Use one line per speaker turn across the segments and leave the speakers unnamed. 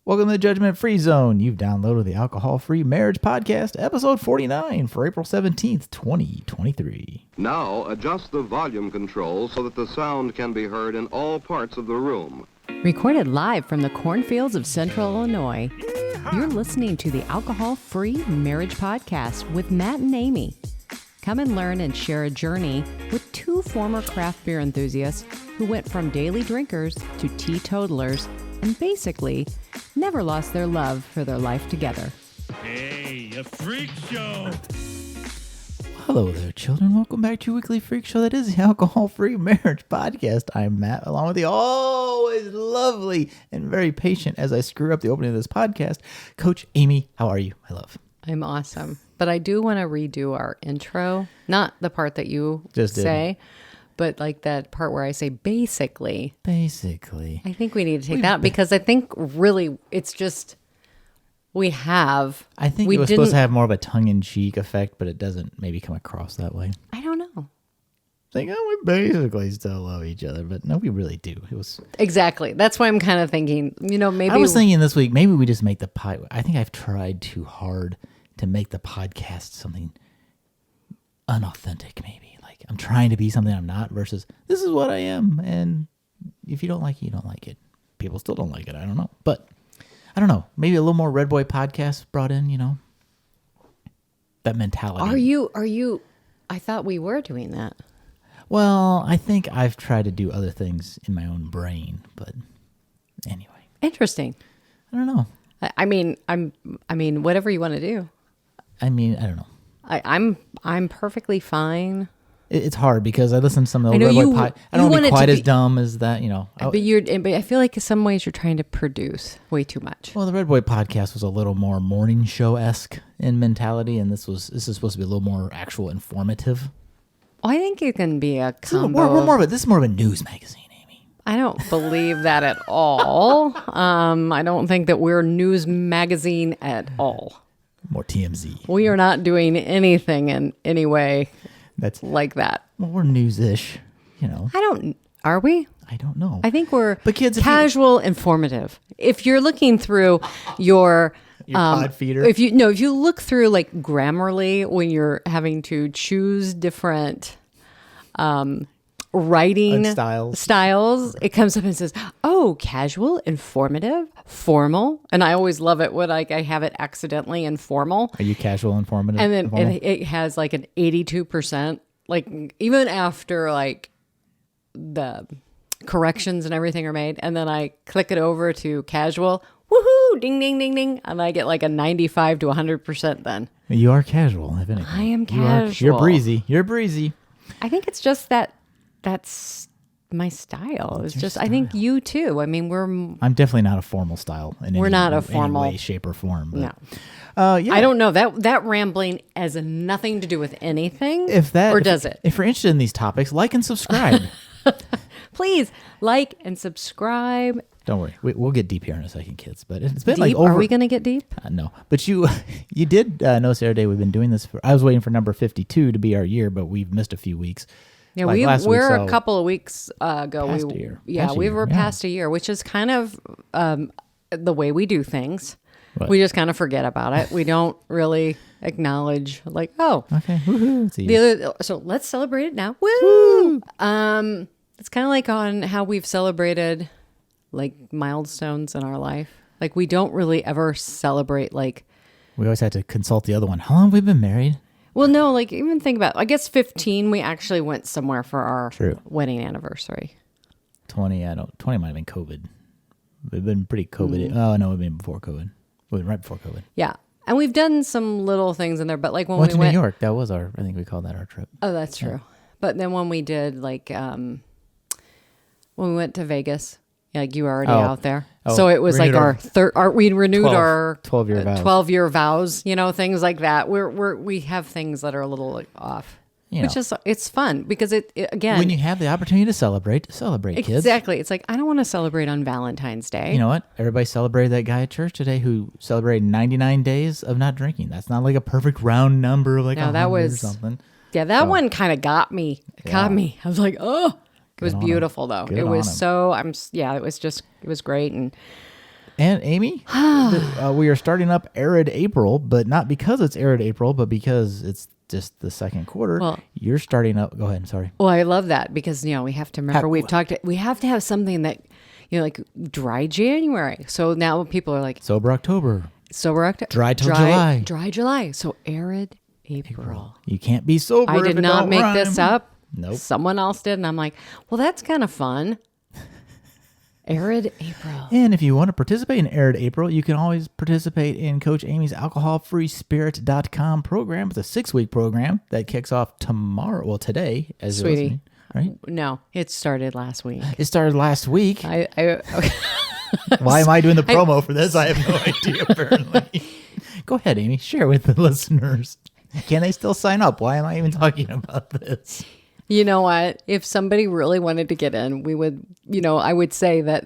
Welcome to the Judgment Free Zone. You've downloaded the Alcohol-Free Marriage Podcast, episode 49 for April 17th, 2023.
Now adjust the volume control so that the sound can be heard in all parts of the room.
Recorded live from the cornfields of Central Illinois, you're listening to the Alcohol-Free Marriage Podcast with Matt and Amy. Come and learn and share a journey with two former craft beer enthusiasts who went from daily drinkers to teetotalers and basically never lost their love for their life together.
Hey, a freak show!
Hello there, children. Welcome back to your weekly freak show that is the Alcohol-Free Marriage Podcast. I'm Matt, along with the always lovely and very patient as I screw up the opening of this podcast, Coach Amy. How are you, my love?
I'm awesome. But I do want to redo our intro. Not the part that you
Just
say, but like that part where I say basically.
Basically.
I think we need to take that because I think really it's just we have.
I think it was supposed to have more of a tongue-in-cheek effect, but it doesn't maybe come across that way.
I don't know.
Like, oh, we basically still love each other, but no, we really do. It was
Exactly. That's why I'm kind of thinking, maybe.
I was thinking this week, maybe we just make the I think I've tried too hard to make the podcast something unauthentic, maybe. Like, I'm trying to be something I'm not versus this is what I am. And if you don't like it, you don't like it. People still don't like it. I don't know. But I don't know. Maybe a little more Red Boy podcast brought in, that mentality.
Are you? I thought we were doing that.
Well, I think I've tried to do other things in my own brain, but anyway.
Interesting.
I don't know.
I mean, whatever you want to do.
I mean, I don't know.
I'm perfectly fine.
It's hard because I listen to some of the
I know
Red Boy
you
I don't want to be quite as
be
dumb as that,
But I feel like in some ways you're trying to produce way too much.
Well, the Red Boy podcast was a little more morning show-esque in mentality, and this is supposed to be a little more actual informative.
I think it can be a combo.
This is more of a news magazine, Amy.
I don't believe that at all. I don't think that we're news magazine at all.
More TMZ.
We are not doing anything in any way
That's
like that.
Well, we're news-ish,
Are we?
I don't know.
I think we're
But kids,
casual, informative. If you're looking through your
pod feeder.
if you look through like Grammarly when you're having to choose different writing styles, it comes up and says, "Oh, casual, informative, formal," and I always love it when I have it accidentally informal.
Are you casual, informative?
And then it has like an 82%, like even after like the corrections and everything are made. And then I click it over to casual, woohoo, ding, ding, ding, ding. And I get like a 95 to 100% then.
You are casual, if anything.
I am casual.
You're breezy.
I think it's just that's my style. It's just,
style.
I think you too. I mean,
I'm definitely not a formal style in any way, shape, or form. But,
no.
Yeah.
I don't know. That rambling has nothing to do with anything. Does it?
If you're interested in these topics, like and subscribe.
Please like and subscribe.
Don't worry. We'll get deep here in a second, kids. But it's been
Deep?
like over.
Are we going to get deep?
No. But you did notice the other day we've been doing this. I was waiting for number 52 to be our year, but we've missed a few weeks.
Yeah,
like
we're a couple of weeks ago.
Past a year.
We were past a year, which is kind of the way we do things.
What?
We just kind of forget about it. We don't really acknowledge, like, oh,
okay, woohoo!
So let's celebrate it now. Woo! It's kind of like on how we've celebrated like milestones in our life. Like we don't really ever celebrate like.
We always had to consult the other one. How long have we been married?
Well, no, like even think about, I guess 15, we actually went somewhere for our wedding anniversary.
20 might have been COVID. We've been pretty COVID. Oh, no, we've been before COVID. We went right before COVID.
Yeah. And we've done some little things in there, but like when we went
to New York, that was I think we called that our trip.
Oh, that's true. Yeah. But then when we did like, when we went to Vegas, like you were already out there. Oh, so it was like we renewed our 12-year vows, things like that. We have things that are a little like off, which is, it's fun because it again,
when you have the opportunity to celebrate kids.
Exactly. It's like, I don't want to celebrate on Valentine's Day.
You know what? Everybody celebrated that guy at church today who celebrated 99 days of not drinking. That's not like a perfect round number of like 100 or something.
Yeah, that one kind of got me. Got me. I was like, oh. It was beautiful though. It was so it was great, and
And Amy, we are starting up Arid April, but not because it's Arid April, but because it's just the second quarter.
Well,
you're starting up. Go ahead. Sorry.
Well, I love that because, we have to remember, we have to have something that, like dry January. So now people are like,
Sober October.
Dry
till July.
Dry July. So Arid April.
You can't be sober.
I
if
did
it
not
don't
make
rhyme.
this up.
Nope.
Someone else did. And I'm like, well, that's kind of fun. Arid April.
And if you want to participate in Arid April, you can always participate in Coach Amy's alcoholfreespirit.com program. It's a 6-week program that kicks off tomorrow. Well, today, as you're listening, right?
No, it started last week.
It started last week.
Okay.
Why am I doing the promo for this? I have no idea, apparently. Go ahead, Amy. Share with the listeners. Can they still sign up? Why am I even talking about this?
You know what? If somebody really wanted to get in, we would, I would say that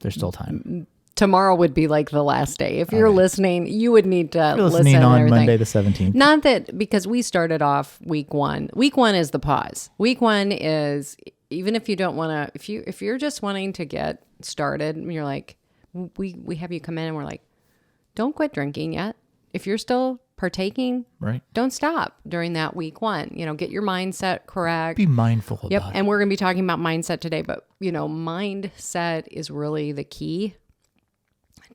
There's still time.
Tomorrow would be like the last day. If you're listening, you would need to
You're
listen
listening
and
on
everything.
Monday the 17th.
Not that, because we started off week 1. Week 1 is the pause. Week 1 is, even if you don't want to, if you're just wanting to get started, and you're like, we have you come in and we're like, don't quit drinking yet. If you're still partaking,
Right.
don't stop during that week 1. Get your mindset correct.
Be mindful about
Yep.
it.
And we're going to be talking about mindset today, but mindset is really the key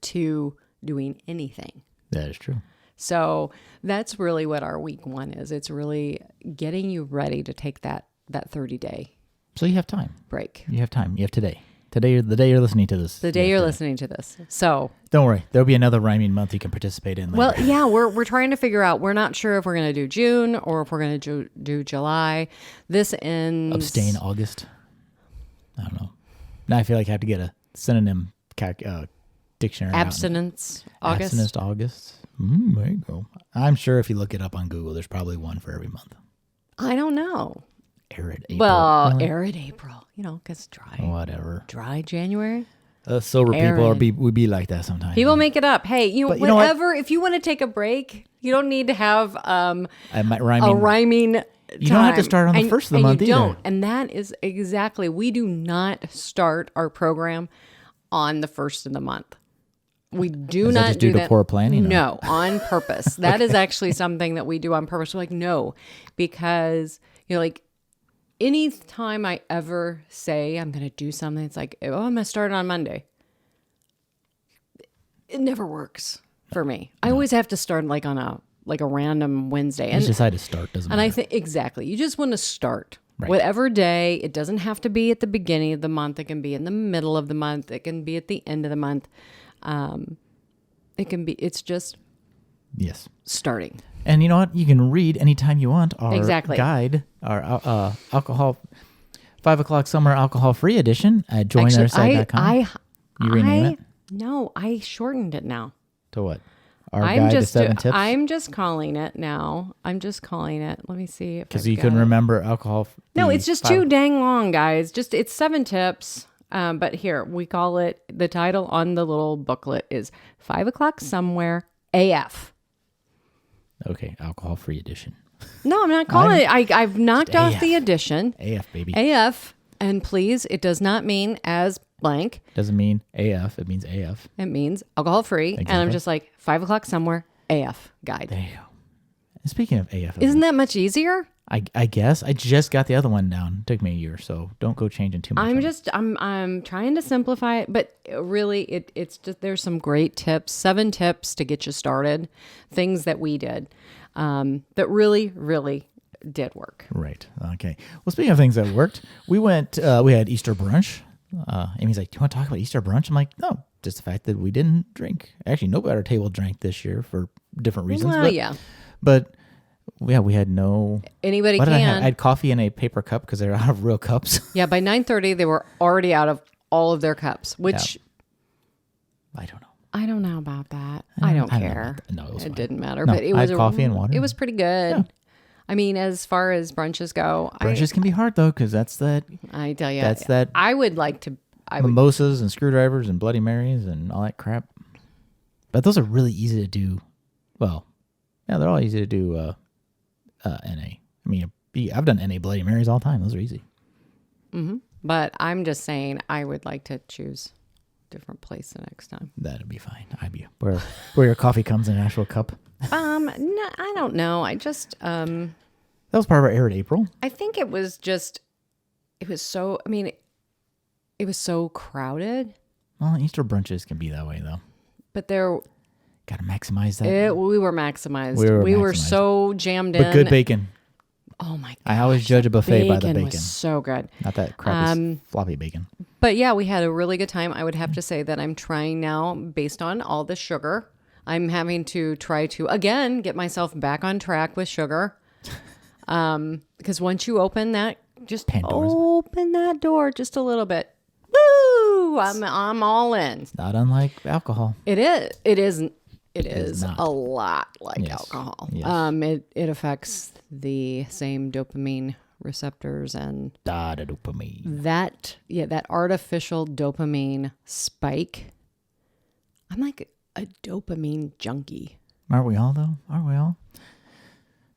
to doing anything.
That is true.
So that's really what our week 1 is. It's really getting you ready to take that 30-day
So you have time.
break.
You have time. You have today. Today, the day you're listening to this.
The day you're listening to this. So
Don't worry. There'll be another rhyming month you can participate in later.
well, yeah, we're trying to figure out. We're not sure if we're going to do June or if we're going to do July. This ends.
Abstain August. I don't know. Now I feel like I have to get a synonym dictionary. out.
Abstinence August.
Abstinence August. There you go. I'm sure if you look it up on Google, there's probably one for every month.
I don't know.
Arid April.
Well,
Really?
arid April. Because dry.
Whatever.
Dry January.
Sober people
Arid.
we be like that sometimes.
People make it up. Hey,
But you know what?
whatever. If you want to take a break, you don't need to have
I might
a
rhyming.
rhyming.
You don't have to
time.
start on the first of the month
you
either.
don't. And that is exactly. We do not start our program on the first of the month. We do
Is that
not
just
do
due to
that.
poor planning, or-
No, on purpose. That is actually something that we do on purpose. We're like, no, because like any time I ever say I'm going to do something, it's like, oh, I'm going to start on Monday. It never works for me. I always have to start like on a random Wednesday.
You
And
just decide to start. Doesn't
and
matter.
I think exactly. You just want to start.
Right.
Whatever day. It doesn't have to be at the beginning of the month. It can be in the middle of the month. It can be at the end of the month. It can be. It's just
Yes.
starting.
And you know what? You can read anytime you want our
Exactly.
guide, our alcohol, 5 o'clock summer alcohol free edition at joinoursite.com. You rename it?
No, I shortened it now.
To what? Our guide to 7 tips?
I'm just calling it now. I'm just calling it. Let me see.
Because you couldn't remember alcohol.
No, it's just too dang long, guys. It's 7 tips. But here, we call it, the title on the little booklet is 5 o'clock somewhere AF.
Okay, alcohol free edition.
No, I'm not calling it. I've knocked off
AF.
the edition.
AF, baby.
AF. And please, it does not mean as blank.
Doesn't mean AF, it means AF.
It means alcohol free. And I'm
Exactly.
just like 5 o'clock somewhere AF guide.
There you go. And speaking of AF,
Isn't that much easier?
I guess I just got the other one down. It took me a year, so don't go changing too much.
I'm trying to simplify it, but really it's just, there's some great tips, 7 tips to get you started, things that we did that really, really did work.
Right. Okay. Well, speaking of things that worked, we had Easter brunch. Amy's like, do you want to talk about Easter brunch? I'm like, no, just the fact that we didn't drink. Actually, nobody at our table drank this year for different reasons.
Well, yeah.
But yeah, we had no.
Anybody
What did I have?
can.
I had coffee in a paper cup because they're out of real cups.
Yeah, by 9:30 they were already out of all of their cups, which
I don't know.
I don't know about that. I don't
I don't know
care.
about that. No, it was fine.
didn't matter.
No,
But it
I
was
had coffee and water.
It was pretty good.
Yeah.
I mean, as far as brunches go,
Brunches can be hard though because that's that
I tell you,
that's that
I would like to. I would.
mimosas and screwdrivers and Bloody Marys and all that crap. But those are really easy to do. Well, yeah, they're all easy to do. NA. I mean, I've done NA Bloody Marys all the time. Those are easy.
But I'm just saying, I would like to choose different place the next time.
That'd be fine. I'd be where your coffee comes in an actual cup.
No, I don't know. I just
That was part of our air in April.
I think it was so. I mean, it was so crowded.
Well, Easter brunches can be that way though.
But there,
Gotta maximize that.
we were maximized.
We were
were
maximized.
so jammed in.
But good bacon.
Oh my god!
I always judge a buffet by the bacon.
Was so good.
Not that crappy floppy bacon.
But yeah, we had a really good time. I would have to say that I'm trying now, based on all the sugar, I'm having to try to, again, get myself back on track with sugar. Because once you open that, just
Pandora's.
open that door just a little bit. Woo! I'm all in.
It's not unlike alcohol.
It is
not.
a lot like
Yes.
alcohol.
Yes.
It affects the same dopamine receptors and
The dopamine.
that artificial dopamine spike. I'm like a dopamine junkie.
Aren't we all though? Aren't we all?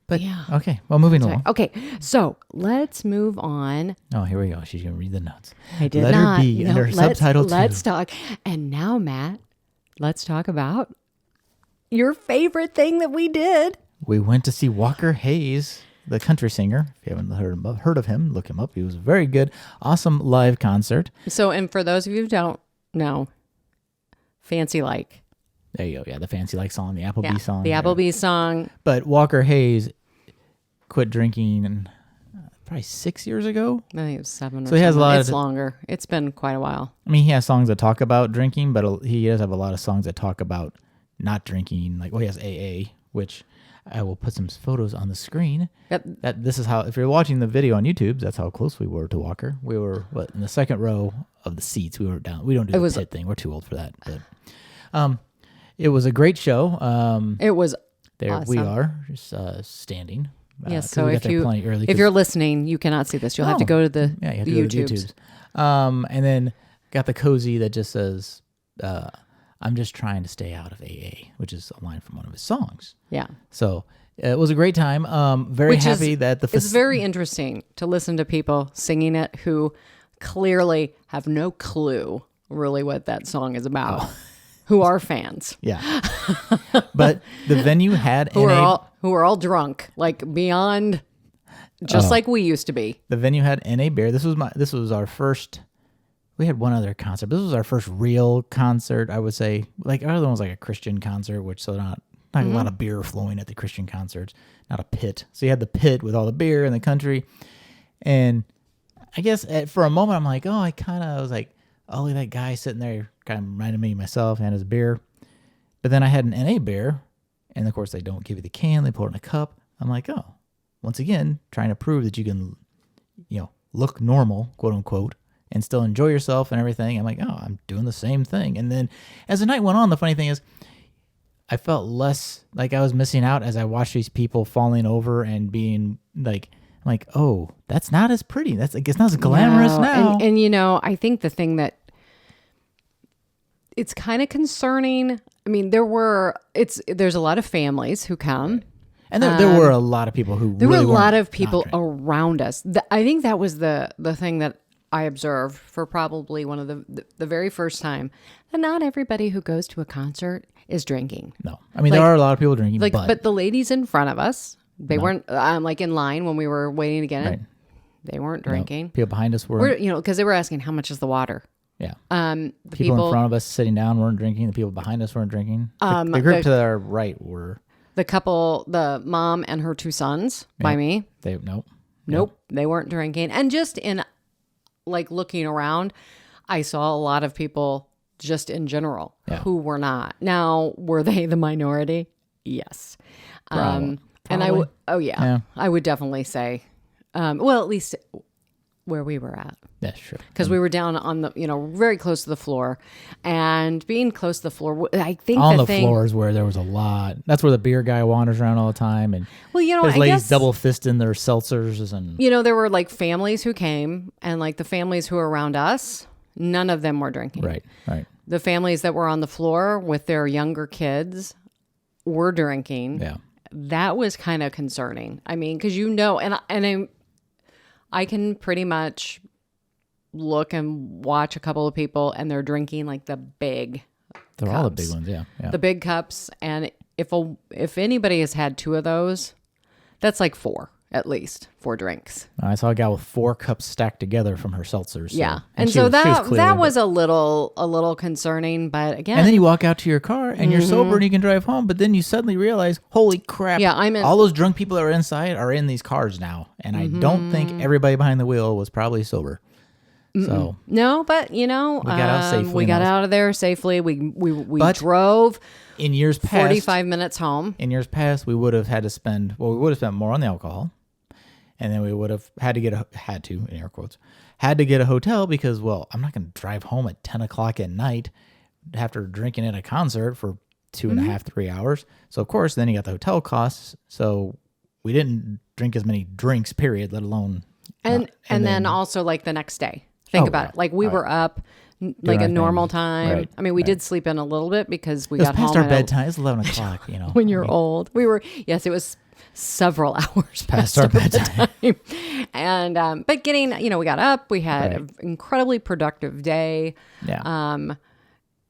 But
Yeah.
okay. Well, moving along.
Okay, so let's move on.
Oh, here we go. She's gonna read the notes.
I did
Letter
not.
B under
let's,
subtitle 2.
Let's talk. And now, Matt, let's talk about your favorite thing that we did.
We went to see Walker Hayes, the country singer. If you haven't heard of him, look him up. He was very good. Awesome live concert.
So, and for those of you who don't know, Fancy Like.
There you go. Yeah, the Fancy Like song, the Applebee song.
The Applebee song.
But Walker Hayes quit drinking probably 6 years ago.
I think it was 7 or
So he has a lot
It's
of-
longer. It's been quite a while.
I mean, he has songs that talk about drinking, but he does have a lot of songs that talk about not drinking. Like, well, he has AA, which I will put some photos on the screen.
Yep.
This is how, if you're watching the video on YouTube, that's how close we were to Walker. We were in the second row of the seats. We were down. We don't do the pit thing. We're too old for that. But it was a great show.
It was
There
awesome.
we are, just standing.
Yes,
'cause
so
we got
if
there plenty early,
if
'cause-
you're listening, you cannot see this. You'll have to go to the,
yeah, you have
the
to go to
YouTubes.
YouTubes. And then got the cozy that just says, "I'm just trying to stay out of AA," which is a line from one of his songs.
Yeah.
So it was a great time. Very
Which
happy
is,
that the
it's very interesting to listen to people singing it who clearly have no clue really what that song is about, who are fans,
yeah. But the venue had
who are all drunk, like beyond, just like we used to be.
the venue had NA beer. This was our first. We had one other concert. This was our first real concert, I would say. Like our other one was like a Christian concert, which so not a lot of beer flowing at the Christian concerts, not a pit. So you had the pit with all the beer in the country, and I guess for a moment I'm like, oh, I was like, oh, look at that guy sitting there, kind of reminded me of myself and his beer. But then I had an NA beer, and of course they don't give you the can; they pour it in a cup. I'm like, oh, once again, trying to prove that you can, look normal, quote unquote, and still enjoy yourself and everything. I'm like, oh, I'm doing the same thing. And then as the night went on, the funny thing is, I felt less like I was missing out as I watched these people falling over and being like, I'm like, oh, that's not as pretty. That's like, it's not as glamorous
No,
now.
And I think the thing that it's kind of concerning. I mean, there's a lot of families who come.
And there were a lot of people who
There
really
were a lot
weren't
of people
not drinking.
around us. I think that was the thing that I observed for probably one of the very first time, that not everybody who goes to a concert is drinking.
No, I mean there are a lot of people drinking,
But the ladies in front of us, they weren't like in line when we were waiting to get in.
Right.
They weren't
no,
drinking.
people behind us were.
Because they were asking how much is the water.
Yeah.
The
People in front of us sitting down weren't drinking. The people behind us weren't drinking. The group to our right were.
The couple, the mom and her 2 sons by me.
Nope.
They weren't drinking. And just in like looking around, I saw a lot of people just in general who were not. Now, were they the minority? Yes. And
Probably. Yeah.
I would definitely say, well, at least where we were at.
That's true.
Because we were down on the, very close to the floor, and being close to the floor, I think
On
the
the
thing,
floors where there was a lot. That's where the beer guy wanders around all the time, and
well,
there's
I
ladies
guess,
double fisting their seltzers and.
there were like families who came, and like the families who were around us, none of them were drinking.
Right.
The families that were on the floor with their younger kids were drinking.
Yeah.
That was kind of concerning. I mean, because and I can pretty much look and watch a couple of people, and they're drinking like the big
They're all the big ones, yeah.
the big cups. And if anybody has had 2 of those, that's like 4 at least, 4 drinks.
I saw a gal with 4 cups stacked together from her seltzers.
Yeah,
and
so
clearly,
that was a little concerning, but again.
And then you walk out to your car and you're sober and you can drive home, but then you suddenly realize, holy crap!
Yeah,
all those drunk people that are inside are in these cars now, and I don't think everybody behind the wheel was probably sober. So
no, but we
got out safely.
We got out of there safely. We drove
in years past
45 minutes home.
In years past, we would have had to spend more on the alcohol. And then we would have had to get a hotel because, well, I'm not going to drive home at 10 o'clock at night after drinking at a concert for 2.5, 3 hours. So, of course, then you got the hotel costs. So we didn't drink as many drinks, period, let alone.
And then also like the next day. Think about it. Like we were up like a normal time.
Right,
I mean, we did sleep in a little bit because we
it was
got
past
home
our
at
bedtime. It's 11 o'clock,
when you're old. We were, yes, it was several hours
past our bedtime.
And but getting, we got up, we had an incredibly productive day.
Yeah.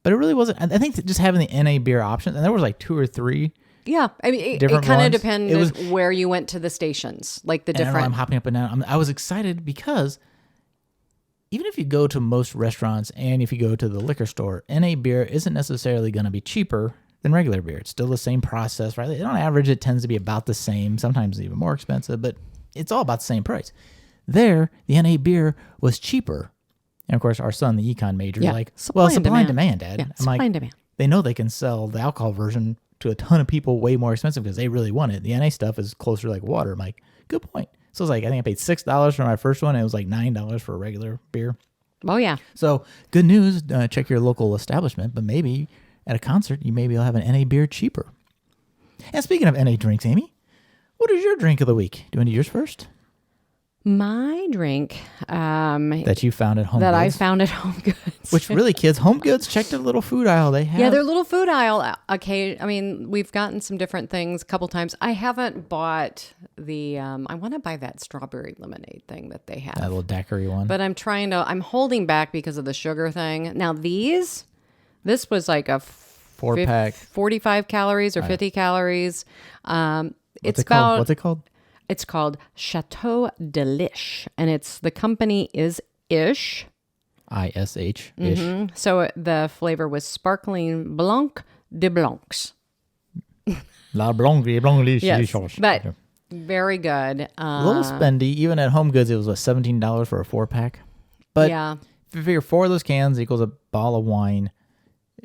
But it really wasn't. I think that just having the NA beer option, and there was like 2 or 3.
Yeah, I mean, it kind of depended where you went to the stations, like the different.
I'm hopping up and down. I was excited because even if you go to most restaurants and if you go to the liquor store, NA beer isn't necessarily going to be cheaper than regular beer. It's still the same process, right? On average, it tends to be about the same, sometimes even more expensive, but it's all about the same price. There, the NA beer was cheaper. And of course, our son, the econ major, supply and demand, Dad.
Yeah,
I'm
supply and demand.
They know they can sell the alcohol version to a ton of people way more expensive because they really want it. The NA stuff is closer to like water. I'm like, good point. So it's like, I think I paid $6 for my first one. And it was like $9 for a regular beer.
Oh, yeah.
So good news. Check your local establishment, but maybe at a concert, maybe you'll have an NA beer cheaper. And speaking of NA drinks, Amy, what is your drink of the week? Do you want to do yours first?
My drink
that you found at Home Goods.
That I found at Home Goods.
Which really, kids, Home Goods, check their little food aisle. They have.
Yeah, their little food aisle. Okay, I mean, we've gotten some different things a couple times. I haven't bought the, I want to buy that strawberry lemonade thing that they have.
That little daiquiri one.
But I'm holding back because of the sugar thing. Now this was like a
4-pack.
45 calories or 50 calories.
What's it called?
It's called Chateau Delish, and the company is Ish.
ISH.
Mm-hmm. So the flavor was sparkling Blanc de Blancs.
La Blanc de Blanc.
Yes, but very good.
A little spendy. Even at Home Goods, it was $17 for a 4-pack. But if you figure 4 of those cans equals a bottle of wine,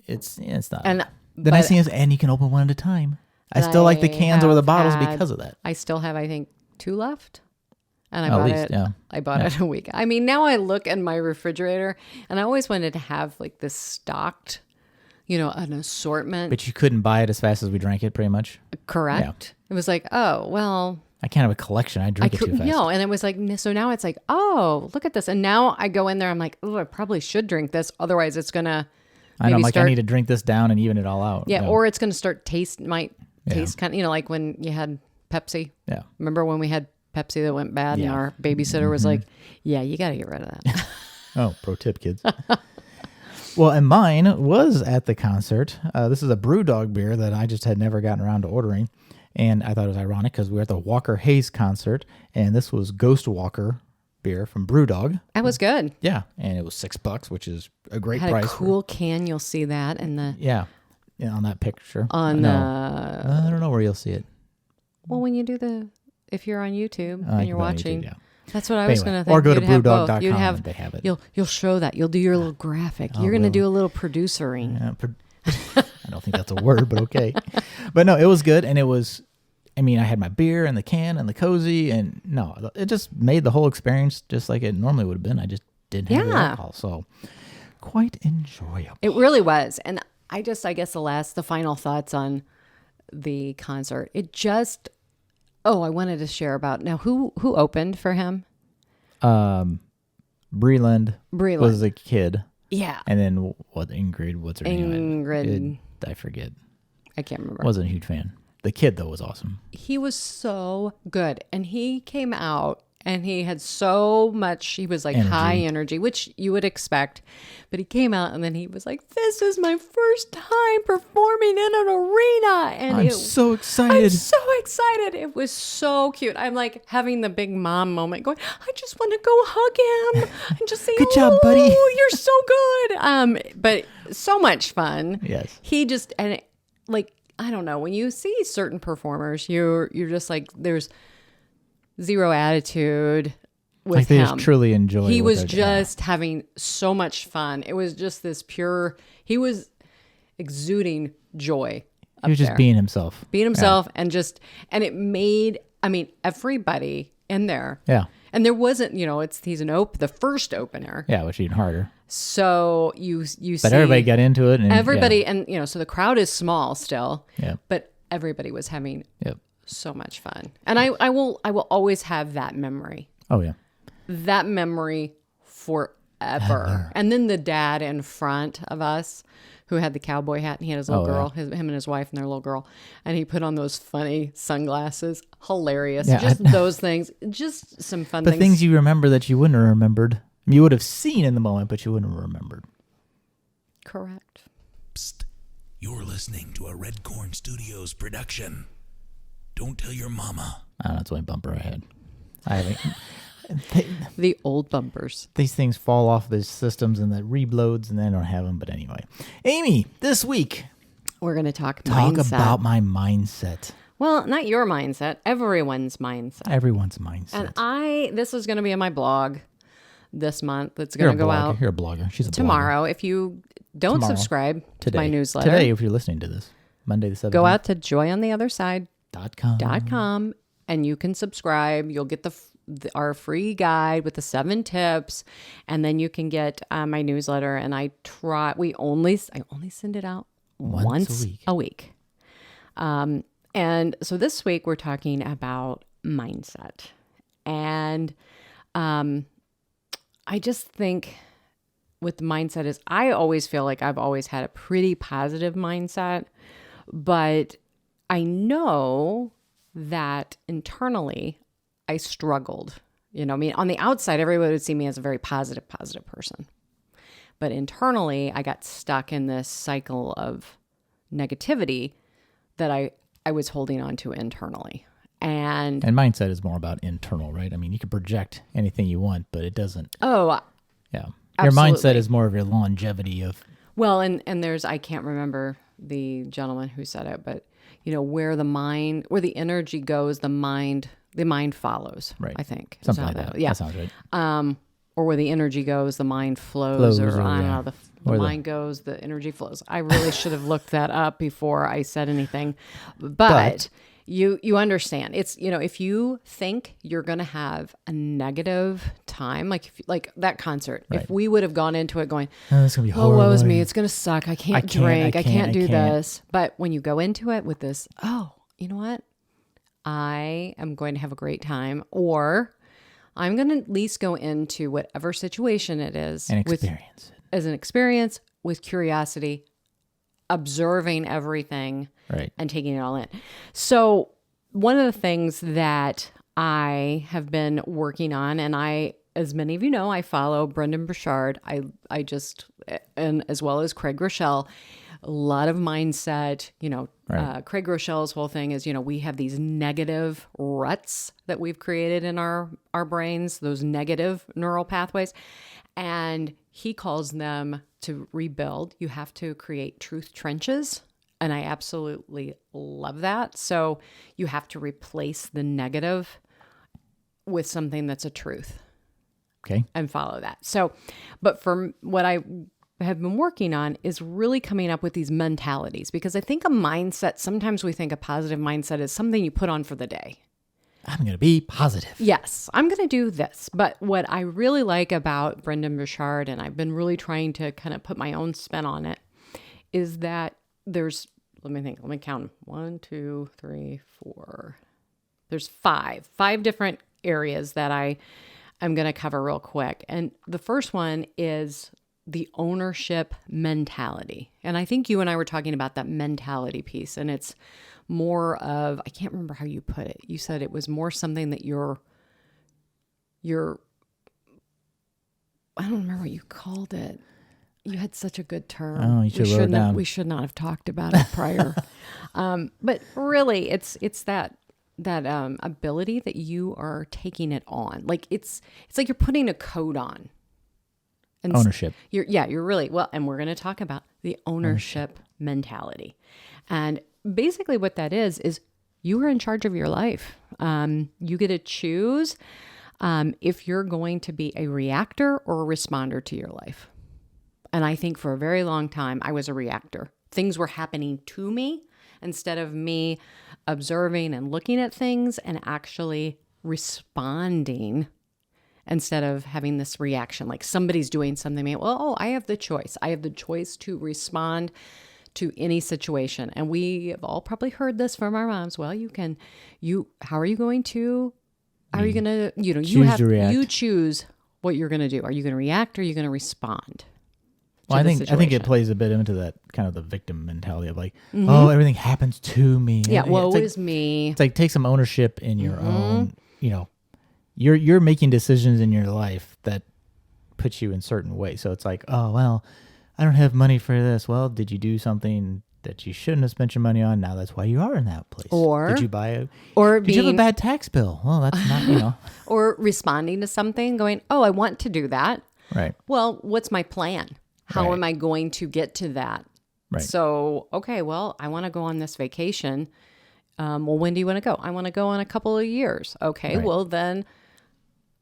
it's not. And the nice thing is, and you can open one at a time. I still like the cans over the bottles because of that.
I still have, I think, 2 left. And I bought it a week. I mean, now I look in my refrigerator and I always wanted to have like this stocked, an assortment.
But you couldn't buy it as fast as we drank it, pretty much.
Correct. Yeah. It was like, oh, well.
I can't have a collection. I drink it too fast.
No, and it was like, so now it's like, oh, look at this. And now I go in there, I'm like, oh, I probably should drink this. Otherwise it's going to.
I know, I need to drink this down and even it all out.
Yeah, or it's going to start taste kind of, like when you had Pepsi.
Yeah.
Remember when we had Pepsi that went bad and our babysitter was like, yeah, you got to get rid of that.
Oh, pro tip, kids. Well, and mine was at the concert. This is a BrewDog beer that I just had never gotten around to ordering. And I thought it was ironic because we were at the Walker Hayes concert, and this was Ghost Walker beer from BrewDog.
That was good.
Yeah, and it was $6, which is a great
had
price.
A cool can. You'll see that in the
on that picture.
I
don't know where you'll see it.
Well, when you do if you're on YouTube and you're watching,
YouTube,
that's what I was going to think.
Or go to brewdog.com and they have it.
You'll show that. You'll do your little graphic. You're going to do a little producering.
I don't think that's a word, but okay. But no, it was good, and it was. I mean, I had my beer and the can and the cozy, and no, it just made the whole experience just like it normally would have been. I just didn't have the alcohol, so quite enjoyable.
It really was, and I guess the final thoughts on the concert. It just, I wanted to share about now who opened for him.
Breland was a kid.
Yeah,
and then Ingrid? What's her name?
Ingrid.
I forget.
I can't remember.
Wasn't a huge fan. The kid though was awesome.
He was so good, and he came out And he had so much, he was like high energy, which you would expect. But he came out and then he was like, this is my first time performing in an arena. And
I'm so excited.
I'm so excited. It was so cute. I'm like having the big mom moment going, I just want to go hug him and just say,
Good job, buddy.
You're so good. But so much fun.
Yes.
He just, and like, I don't know, when you see certain performers, you're just like, there's zero attitude with
like they
him.
just truly enjoy.
He
what
was
they're doing.
just having so much fun. It was just this pure. He was exuding joy.
He was just being himself.
And it made. I mean, everybody in there.
Yeah.
And there wasn't. He's the first opener.
Yeah, which even harder.
So you see.
But everybody got into it. And,
everybody,
yeah.
and so the crowd is small still.
Yeah.
But everybody was having.
Yep.
So much fun. And I will always have that memory.
Oh, yeah.
That memory forever. And then the dad in front of us who had the cowboy hat and he had his little girl, him and his wife and their little girl. And he put on those funny sunglasses. Hilarious.
Yeah,
just those things. Just some fun things.
The things you remember that you wouldn't have remembered. You would have seen in the moment, but you wouldn't have remembered.
Correct.
Psst. You're listening to a Red Corn Studios production. Don't tell your mama.
I don't know, that's the only bumper I had. I haven't.
The old bumpers.
These things fall off the systems and the reloads, and then I don't have them. But anyway, Amy, this week
we're going to talk mindset.
About my mindset.
Well, not your mindset. Everyone's mindset.
Everyone's mindset.
And this is going to be in my blog this month. It's going to go out.
You're a blogger. She's a
tomorrow.
blogger.
If you don't subscribe to my newsletter.
Today, if you're listening to this, Monday the 7th.
Go out to joyontheotherside.com. And you can subscribe. You'll get our free guide with the 7 tips, and then you can get my newsletter. And I only send it out once a week. And so this week we're talking about mindset, and I just think with mindset is I always feel like I've always had a pretty positive mindset, but I know that internally I struggled. I mean, on the outside, everybody would see me as a very positive person. But internally, I got stuck in this cycle of negativity that I was holding on to internally. And
mindset is more about internal, right? I mean, you can project anything you want, but it doesn't.
Oh,
yeah.
Absolutely.
Your mindset is more of your longevity of.
Well, and there's, I can't remember the gentleman who said it, but where the energy goes, the mind follows. Right. I think
something like that. Yeah, that sounds right.
Or where the energy goes, the mind flows. Or I don't know, the mind goes, the energy flows. I really should have looked that up before I said anything, but you understand. It's if you think you're going to have a negative time, like that concert, right. If we would have gone into it going,
it's going to be horrible.
Oh, woe is me. It's going to suck. I can't drink. I can't do this. But when you go into it with this, you know what? I am going to have a great time, or I'm going to at least go into whatever situation it is
and experience it
as an experience with curiosity, observing everything,
right,
and taking it all in. So one of the things that I have been working on, and as many of you know, I follow Brendan Burchard. And as well as Craig Rochelle, a lot of mindset, right. Craig Rochelle's whole thing is, we have these negative ruts that we've created in our brains, those negative neural pathways. And he calls them, to rebuild, you have to create truth trenches. And I absolutely love that. So you have to replace the negative with something that's a truth.
Okay.
And follow that. So, but for what I have been working on is really coming up with these mentalities, because I think a mindset, sometimes we think a positive mindset is something you put on for the day.
I'm going to be positive.
Yes, I'm going to do this. But what I really like about Brendan Burchard, and I've been really trying to kind of put my own spin on it, is that there's, let me count them. 1, 2, 3, 4. There's 5 different areas that I'm going to cover real quick. And the first one is the ownership mentality. And I think you and I were talking about that mentality piece, and it's more of, I can't remember how you put it. You said it was more something that you're I don't remember what you called it. You had such a good term.
Oh, you should wrote it down.
We should not have talked about it prior. But really, it's that ability that you are taking it on. Like it's like you're putting a coat on. And
Ownership.
You're really, well, and we're going to talk about the ownership mentality. And basically what that is you are in charge of your life. You get to choose if you're going to be a reactor or a responder to your life. And I think for a very long time, I was a reactor. Things were happening to me instead of me observing and looking at things and actually responding instead of having this reaction. Like somebody's doing something, I have the choice. I have the choice to respond to any situation. And we have all probably heard this from our moms. Well, how are you going to, you choose what you're going to do. Are you going to react or are you going to respond?
Well, I think it plays a bit into that kind of the victim mentality of like, oh, everything happens to me.
Yeah, woe
like,
is me.
It's like take some ownership in your own, you're making decisions in your life that put you in certain ways. So it's like, oh, well, I don't have money for this. Well, did you do something that you shouldn't have spent your money on? Now that's why you are in that place.
Or
did you did you have a bad tax bill? Well, that's not,
Or responding to something going, oh, I want to do that.
Right.
Well, what's my plan? How
Right.
am I going to get to that?
Right.
So, okay, well, I want to go on this vacation. Well, when do you want to go? I want to go in a couple of years. Okay,
Right.
well then,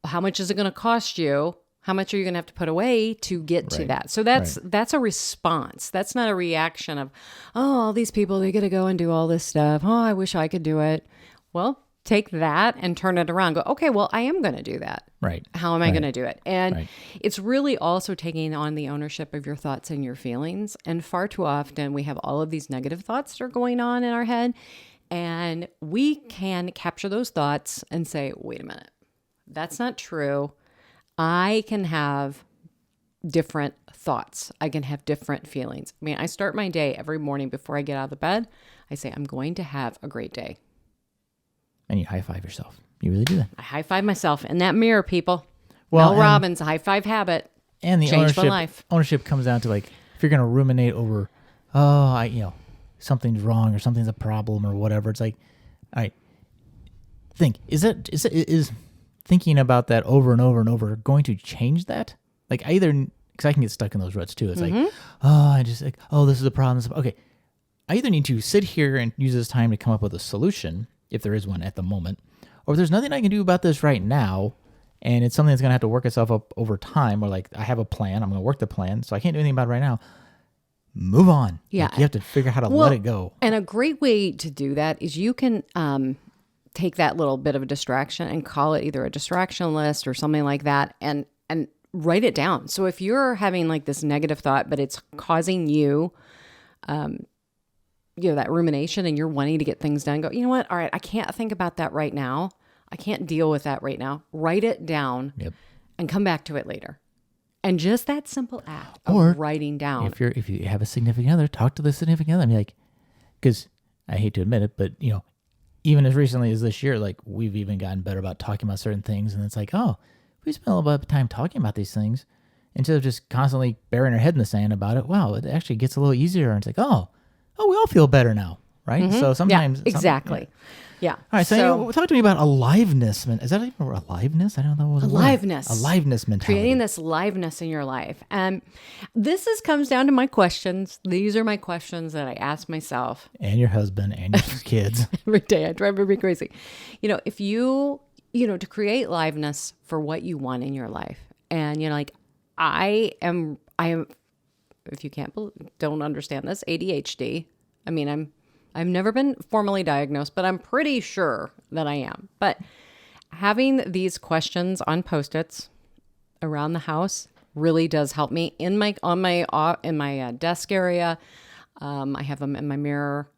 how much is it going to cost you? How much are you going to have to put away to get to
Right.
that? So that's a response. That's not a reaction of, oh, all these people, they got to go and do all this stuff. Oh, I wish I could do it. Well, take that and turn it around. Go, okay, well, I am going to do that.
Right.
How am I going to do it? And
Right.
it's really also taking on the ownership of your thoughts and your feelings. And far too often we have all of these negative thoughts that are going on in our head. And we can capture those thoughts and say, wait a minute, that's not true. I can have different thoughts. I can have different feelings. I mean, I start my day every morning before I get out of the bed. I say, I'm going to have a great day.
And you high five yourself. You really do that.
I high five myself in that mirror, people.
Well,
Mel Robbins, high five habit.
And the
Changed my life.
ownership comes down to like, if you're going to ruminate over, something's wrong or something's a problem or whatever. It's like, all right, is thinking about that over and over and over going to change that? Like because I can get stuck in those ruts too. It's like, this is a problem. Okay. I either need to sit here and use this time to come up with a solution, if there is one at the moment, or if there's nothing I can do about this right now, and it's something that's going to have to work itself up over time, or like I have a plan, I'm going to work the plan, so I can't do anything about it right now. Move on.
Yeah.
Like, you have to figure out how to let it go.
And a great way to do that is you can take that little bit of a distraction and call it either a distraction list or something like that and write it down. So if you're having like this negative thought, but it's causing you, that rumination and you're wanting to get things done, go, you know what? All right, I can't think about that right now. I can't deal with that right now. Write it down and come back to it later. And just that simple act of writing down.
If you have a significant other, talk to the significant other. I mean, like, because I hate to admit it, but even as recently as this year, like we've even gotten better about talking about certain things, and it's like, oh, we spend a little bit of time talking about these things instead of just constantly burying our head in the sand about it. Wow, it actually gets a little easier, and it's like, oh, we all feel better now, right?
Mm-hmm.
So sometimes,
exactly. Yeah.
All right, so talk to me about aliveness. Is that even aliveness? I don't know what it was.
Aliveness.
Aliveness mentality.
Creating this aliveness in your life. And this comes down to my questions. These are my questions that I ask myself.
And your husband and your kids.
Every day. I drive me crazy. If you, to create aliveness for what you want in your life. And, like, I am, if you don't understand this, ADHD. I mean, I've never been formally diagnosed, but I'm pretty sure that I am. But having these questions on Post-its around the house really does help me. In my desk area, I have them in my mirror,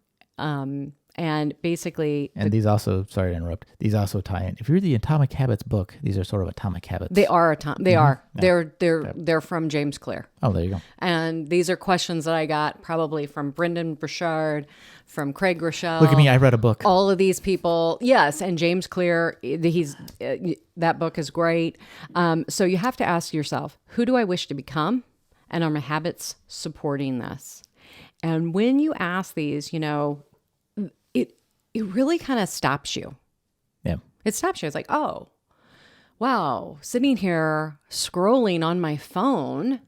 And basically,
And these also, sorry to interrupt, these also tie in. If you read the Atomic Habits book, these are sort of atomic habits.
they are they are.
Yeah.
They're from James Clear.
Oh, there you go.
And these are questions that I got probably from Brendan Burchard, from Craig Rochelle.
Look at me, I read a book.
All of these people, yes, and James Clear, that book is great. So you have to ask yourself, who do I wish to become? And are my habits supporting this? And when you ask these, it really kind of stops you.
Yeah.
It stops you. It's like, oh, wow, sitting here scrolling on my phone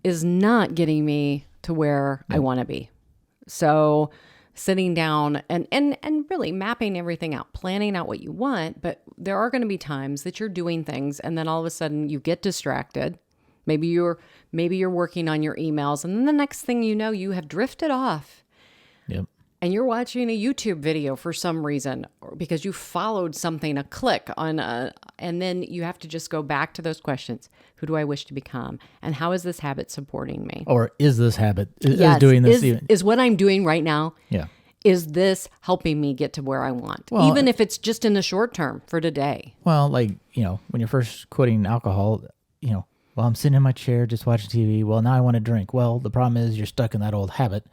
is not getting me to where I want to be. So sitting down and really mapping everything out, planning out what you want, but there are going to be times that you're doing things and then all of a sudden you get distracted. Maybe you're working on your emails and then the next thing you know, you have drifted off.
Yep.
And you're watching a YouTube video for some reason, or because you followed something, a click on and then you have to just go back to those questions. Who do I wish to become? And how is this habit supporting me?
Or is this habit, is
Yes,
doing this even?
is what I'm doing right now,
Yeah.
is this helping me get to where I want?
Well,
Even if it's just in the short term for today.
Well, like, when you're first quitting alcohol, well, I'm sitting in my chair just watching TV. Well, now I want to drink. Well, the problem is you're stuck in that old habit.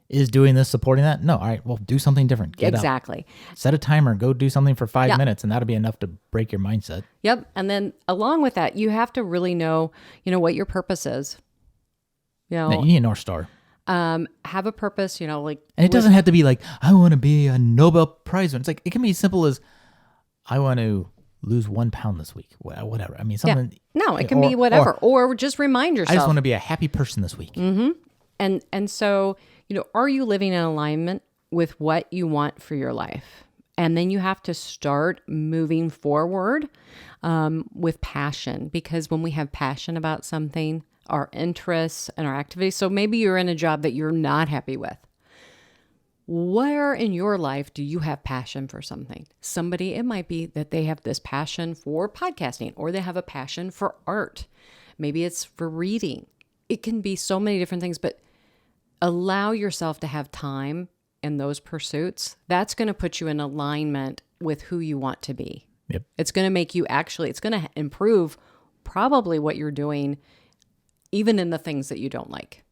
Is doing this supporting that? No. All right, well, do something different. Get
Exactly.
up. Set a timer. Go do something for 5 minutes, and that'll be enough to break your mindset.
Yep. And then along with that, you have to really know, what your purpose is.
Now, you need a North Star.
Have a purpose,
And it doesn't have to be like, I want to be a Nobel Prize winner. It's like, it can be as simple as, I want to lose 1 pound this week. Whatever. I mean, something.
Yeah. No, it can be whatever. Or just remind yourself.
I just want to be a happy person this week.
Mm-hmm. And so, are you living in alignment with what you want for your life? And then you have to start moving forward with passion, because when we have passion about something, our interests and our activities, so maybe you're in a job that you're not happy with. Where in your life do you have passion for something? Somebody, it might be that they have this passion for podcasting, or they have a passion for art. Maybe it's for reading. It can be so many different things, but allow yourself to have time in those pursuits. That's going to put you in alignment with who you want to be.
Yep.
It's going to make you it's going to improve probably what you're doing, even in the things that you don't like.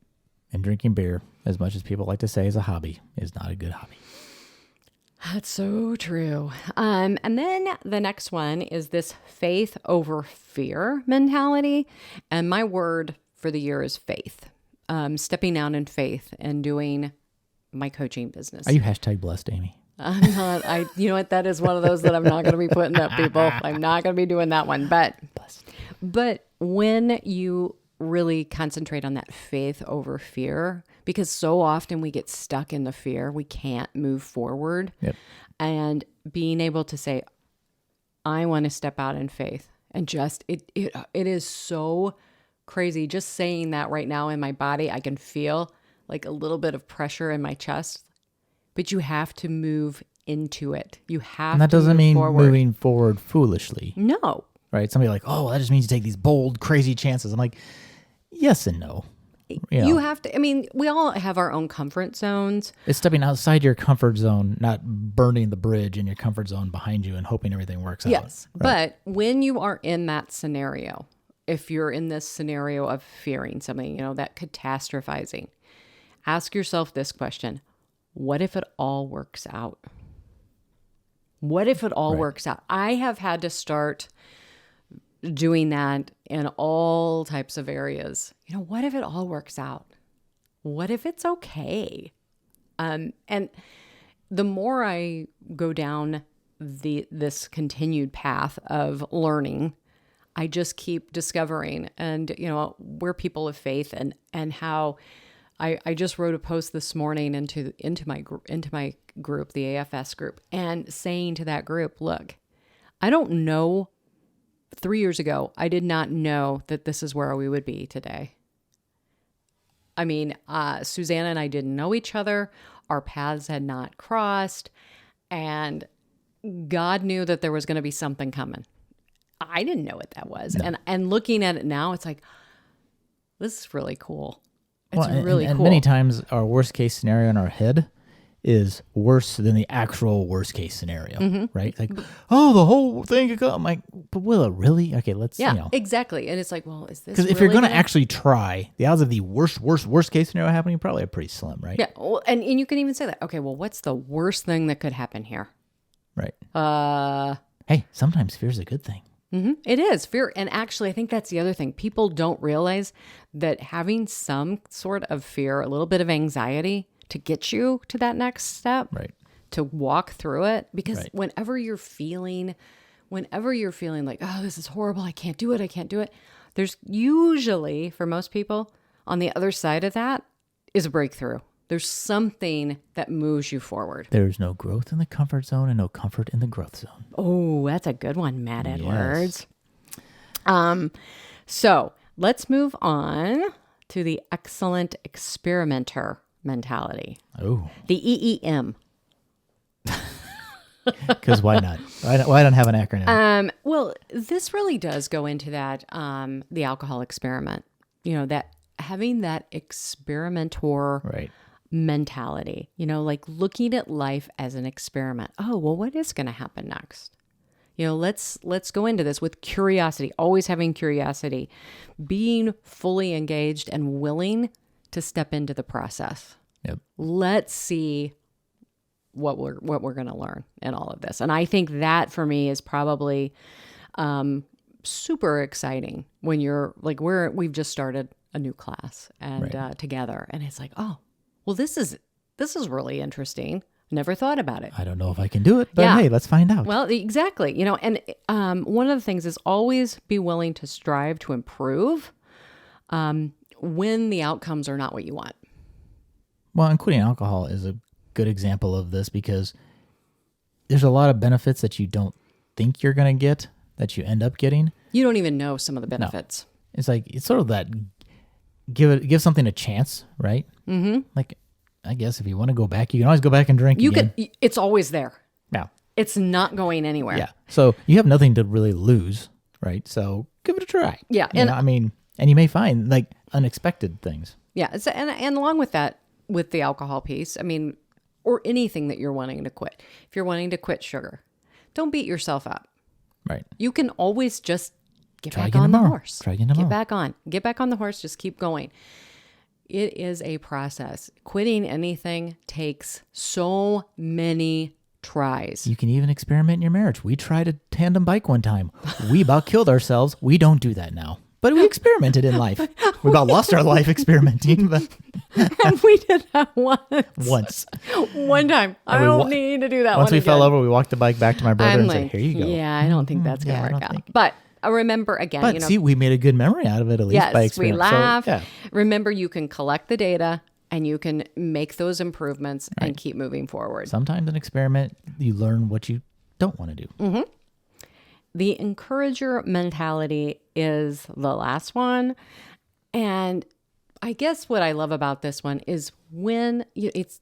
And drinking beer, as much as people like to say is a hobby, is not a good hobby.
That's so true. And then the next one is this faith over fear mentality. And my word for the year is faith. Stepping out in faith and doing my coaching business.
Are you #blessed, Amy?
I'm not. You know what? That is one of those that I'm not going to be putting up, people. I'm not going to be doing that one. But when you really concentrate on that faith over fear, because so often we get stuck in the fear, we can't move forward.
Yep.
And being able to say, I want to step out in faith, and just it is so crazy. Just saying that right now in my body, I can feel like a little bit of pressure in my chest, but you have to move into it. You have to.
And that doesn't mean
forward.
Moving forward foolishly.
No.
Right? Somebody like, oh, well, that just means you take these bold, crazy chances. I'm like, yes and no.
You have to, we all have our own comfort zones.
It's stepping outside your comfort zone, not burning the bridge in your comfort zone behind you and hoping everything works out.
Yes.
Right?
But when you are in that scenario, if you're in this scenario of fearing something, that catastrophizing, ask yourself this question: what if it all works out? What if it all works out? I have had to start doing that in all types of areas. What if it all works out? What if it's okay? And the more I go down this continued path of learning, I just keep discovering, and we're people of faith, and how I just wrote a post this morning into my group, the AFS group, and saying to that group, look, I don't know. 3 years ago, I did not know that this is where we would be today. Susanna and I didn't know each other. Our paths had not crossed, and God knew that there was going to be something coming. I didn't know what that was. No. And looking at it now, it's like, this is really cool. It's really cool.
And many times our worst case scenario in our head is worse than the actual worst case scenario, right? Like, oh, the whole thing could go. I'm like, but will it really? Okay, let's,
Yeah, exactly. And it's like, well, is this
because if
really
you're going to actually try, the odds of the worst case scenario happening probably are pretty slim, right?
Yeah, well, and you can even say that. Okay, well, what's the worst thing that could happen here?
Right. Hey, sometimes fear is a good thing.
It is fear. And actually, I think that's the other thing. People don't realize that having some sort of fear, a little bit of anxiety to get you to that next step,
Right.
to walk through it. Because
Right.
whenever you're feeling like, oh, this is horrible, I can't do it. There's usually, for most people, on the other side of that is a breakthrough. There's something that moves you forward.
There's no growth in the comfort zone and no comfort in the growth zone.
Oh, that's a good one, Matt Edwards. So let's move on to the excellent experimenter mentality,
Oh,
the EEM.
because why not? Why don't have an acronym?
Well, this really does go into that, the alcohol experiment, that having that experimenter
Right.
mentality, like looking at life as an experiment. Oh, well, what is going to happen next? Let's go into this with curiosity, always having curiosity, being fully engaged and willing to step into the process.
Yep.
Let's see what we're going to learn in all of this. And I think that for me is probably super exciting when you're like, we've just started a new class and together, and it's like, oh, well, this is really interesting. Never thought about it.
I don't know if I can do it, but
Yeah.
hey, let's find out.
Well, exactly. And one of the things is always be willing to strive to improve when the outcomes are not what you want.
Well, and quitting alcohol is a good example of this because there's a lot of benefits that you don't think you're going to get that you end up getting.
You don't even know some of the benefits.
It's like, it's sort of that give something a chance, right? Mm-hmm. Like, I guess if you want to go back, you can always go back and drink again.
It's always there.
Yeah.
It's not going anywhere.
Yeah. So you have nothing to really lose, right? So give it a try.
Yeah,
And you may find like unexpected things.
Yeah. And along with that, with the alcohol piece, or anything that you're wanting to quit. If you're wanting to quit sugar, don't beat yourself up.
Right.
You can always just get
Try
back
again
on the
tomorrow.
horse.
Try again tomorrow.
Get back on the horse. Just keep going. It is a process. Quitting anything takes so many tries.
You can even experiment in your marriage. We tried a tandem bike one time. We about killed ourselves. We don't do that now. But we experimented in life. We about lost our life experimenting, but
And we did that
once.
One time. I don't need to do that
Once
one
we fell
again.
over, we walked the bike back to my brother
I'm
and
like,
said, here you go.
yeah, I don't think that's going
yeah, I
to work
don't
out.
think-
But remember, again,
But see, we made a good memory out of it, at least by
yes, we
experiment.
laugh.
So, yeah.
Remember, you can collect the data and you can make those improvements and keep moving forward.
Sometimes an experiment, you learn what you don't want to do.
The encourager mentality is the last one. And I guess what I love about this one is when it's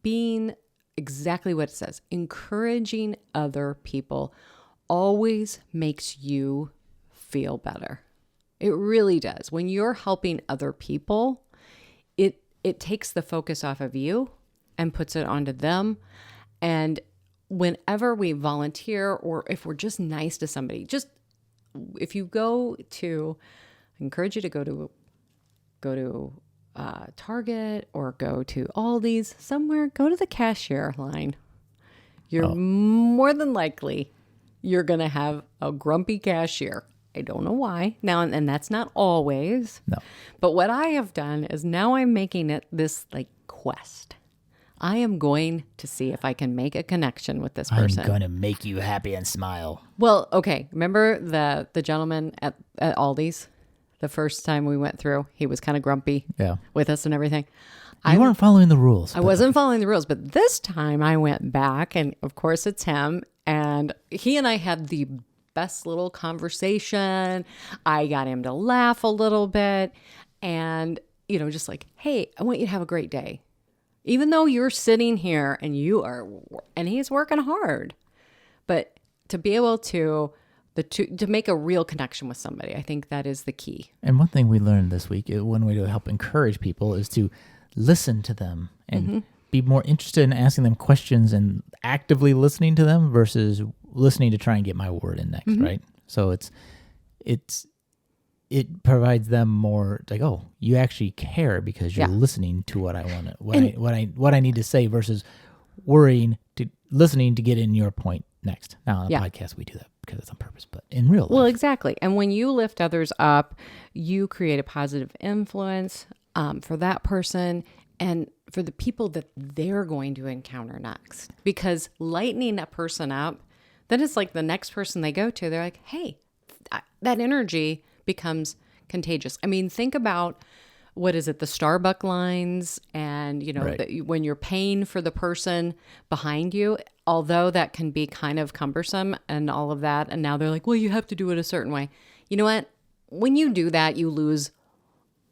being exactly what it says. Encouraging other people always makes you feel better. It really does. When you're helping other people, it takes the focus off of you and puts it onto them. And whenever we volunteer or if we're just nice to somebody, just if you I encourage you to go to Target or go to Aldi's, somewhere, go to the cashier line. You're more than likely, you're going to have a grumpy cashier. I don't know why. Now, and that's not always.
No.
But what I have done is now I'm making it this like quest. I am going to see if I can make a connection with this person.
I'm going to make you happy and smile.
Well, okay. Remember the gentleman at Aldi's? The first time we went through, he was kind of grumpy with us and everything.
You weren't following the rules.
I wasn't following the rules, but this time I went back and of course it's him, and he and I had the best little conversation. I got him to laugh a little bit and, just like, hey, I want you to have a great day. Even though you're sitting here and he's working hard, but to be able to make a real connection with somebody, I think that is the key.
And one thing we learned this week, one way to help encourage people is to listen to them and be more interested in asking them questions and actively listening to them versus listening to try and get my word in next, right? So it provides them more like, oh, you actually care because you're listening to what I want what I need to say versus listening to get in your point next. Now on a podcast we do that because it's on purpose, but in real life.
Well, exactly. And when you lift others up, you create a positive influence for that person and for the people that they're going to encounter next. Because lightening a person up, then it's like the next person they go to, they're like, hey, that energy becomes contagious. I mean, think about, what is it, the Starbucks lines and, when you're paying for the person behind you, although that can be kind of cumbersome and all of that. And now they're like, well, you have to do it a certain way. You know what? When you do that, you lose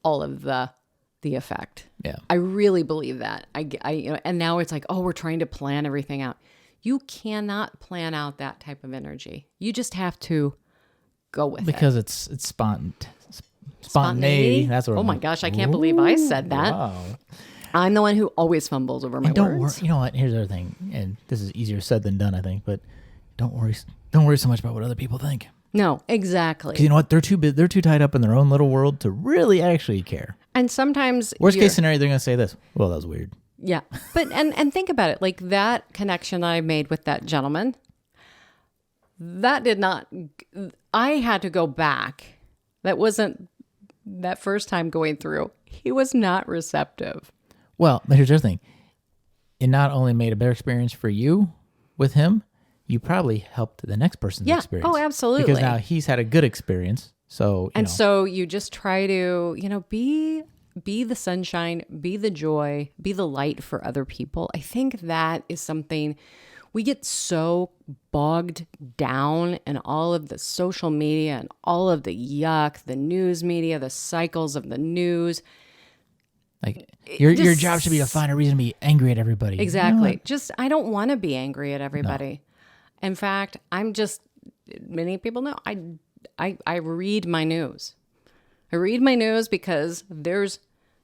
all of the effect.
Yeah.
I really believe that. And now it's like, oh, we're trying to plan everything out. You cannot plan out that type of energy. You just have to go with
because
it.
It's spontaneity. That's what.
Oh my gosh, I can't believe I said that.
Wow.
I'm the one who always fumbles over my
And don't
words.
worry. You know what? Here's the other thing, and this is easier said than done, I think. But don't worry so much about what other people think.
No, exactly.
Because you know what? They're too tied up in their own little world to really actually care.
And sometimes
Worst case scenario, they're going to say this. Well, that was weird.
Yeah. But and think about it. Like that connection that I made with that gentleman, that did not, I had to go back. That wasn't that first time going through. He was not receptive.
Well, but here's the other thing. It not only made a better experience for you with him, you probably helped the next person's experience.
Oh, absolutely.
Because now he's had a good experience. So,
so you just try to, be the sunshine, be the joy, be the light for other people. I think that is something we get so bogged down in all of the social media and all of the yuck, the news media, the cycles of the news.
Like your job should be to find a reason to be angry at everybody.
Exactly. I don't want to be angry at everybody. No. In fact, many people know I read my news. I read my news because there's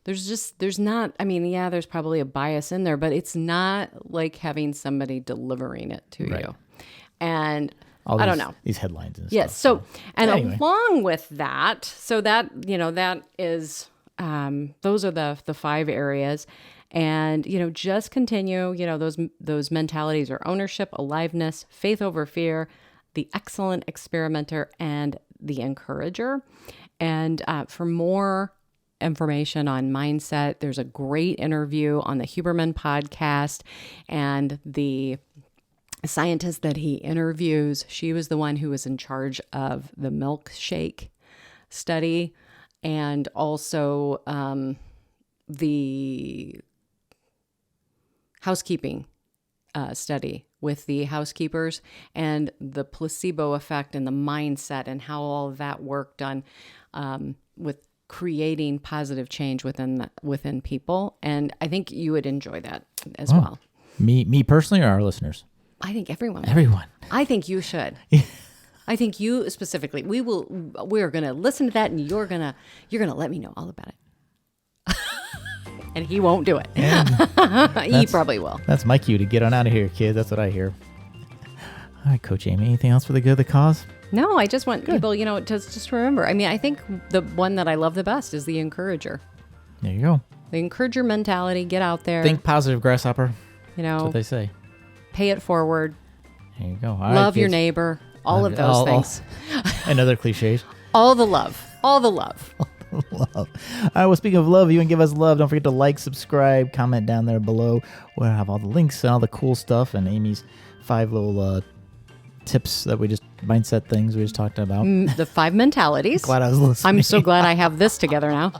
not, there's probably a bias in there, but it's not like having somebody delivering it to you. And I don't know.
These headlines and stuff.
Yes. So, and
anyway.
Along with that, so that, that is, those are the 5 areas. And, just continue, those mentalities are ownership, aliveness, faith over fear, the excellent experimenter, and the encourager. And for more information on mindset, there's a great interview on the Huberman podcast, and the scientist that he interviews, she was the one who was in charge of the milkshake study, and also the housekeeping study with the housekeepers, and the placebo effect and the mindset and how all of that worked on with creating positive change within people. And I think you would enjoy that as well.
Me personally, or our listeners?
I think everyone would.
Everyone.
I think you should. I think you specifically. We're going to listen to that, and you're going to let me know all about it. And he won't do it. He probably will.
That's my cue to get on out of here, kid. That's what I hear. All right, Coach Amy, anything else for the good of the cause?
No, I just want people, to just remember. I think the one that I love the best is the encourager.
There you go.
The encourager mentality. Get out there.
Think positive, grasshopper. That's what they say.
Pay it forward.
There you go. All
love
right,
your neighbor. All of those things.
And other cliches.
All the love. All the love.
Love. All right, well, speaking of love, you can give us love. Don't forget to like, subscribe, comment down there below. We'll have all the links and all the cool stuff and Amy's 5 little tips that mindset things we just talked about.
The 5 mentalities.
Glad I was listening.
I'm so glad I have this together now.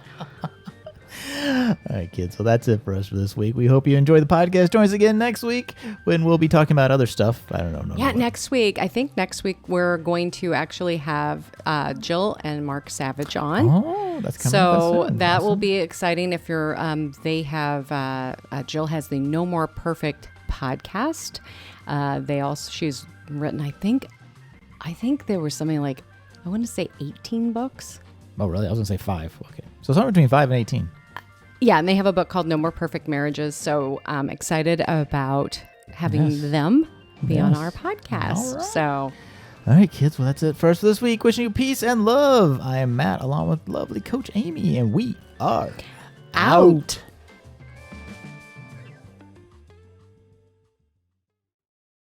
All right, kids. So that's it for us for this week. We hope you enjoy the podcast. Join us again next week when we'll be talking about other stuff. I don't know.
Yeah, next week. I think next week we're going to actually have Jill and Mark Savage on.
Oh, that's coming
so
up soon.
that
Awesome.
will be exciting. If you're, they have Jill has the No More Perfect podcast. She's written. I think there was something like, I want to say 18 books.
Oh, really? I was gonna say 5. Okay, so somewhere between 5 and 18.
Yeah, and they have a book called No More Perfect Marriages. So I'm excited about having them be on our podcast.
All right.
So,
All right, kids. Well, that's it for us for this week. Wishing you peace and love. I am Matt, along with lovely Coach Amy, and we are
out.